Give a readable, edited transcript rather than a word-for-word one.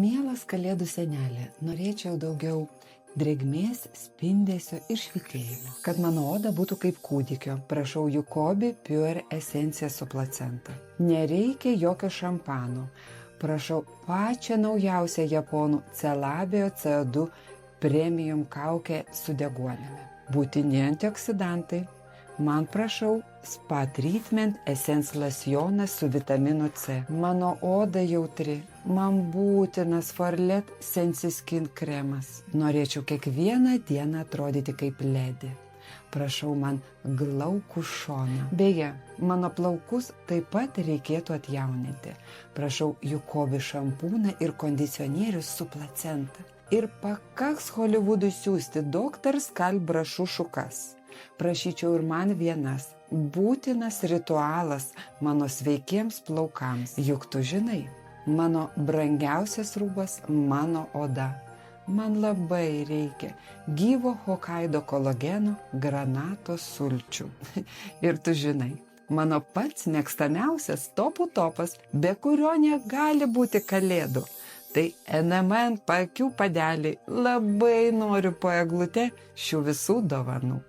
Mielas kalėdų senelė, norėčiau daugiau drėgmės, spindesio ir švytėjimo. Kad mano oda būtų kaip kūdikio, prašau Jukobi Pure esenciją su placenta. Nereikia jokio šampano. Prašau pačią naujausią japonų Celabio CO2 premium kaukę su deguonimi. Būtini antioksidantai. Man prašau Spa Treatment Essence Lotionas su vitaminu C. Mano oda jautri. Man būtinas Forlet Sensiskin kremas. Norėčiau kiekvieną dieną atrodyti kaip ledė. Prašau man glaukų šoną. Beje, mano plaukus taip pat reikėtų atjauninti. Prašau Jukobi šampūną ir kondicionierius su placenta. Ir pakaks Hollywoodui siūsti Dr. Skalp brašų šukas. Prašyčiau ir man vienas. Būtinas ritualas mano sveikiems plaukams. Juk tu žinai, mano brangiausias rūbas mano oda. Man labai reikia gyvo Hokkaido kolageno granatos sulčių. Ir tu žinai, mano pats mėgstamiausias topų topas, be kurio negali būti kalėdų. Tai NMN paakių padeliai. Labai noriu po eglute šių visų dovanų.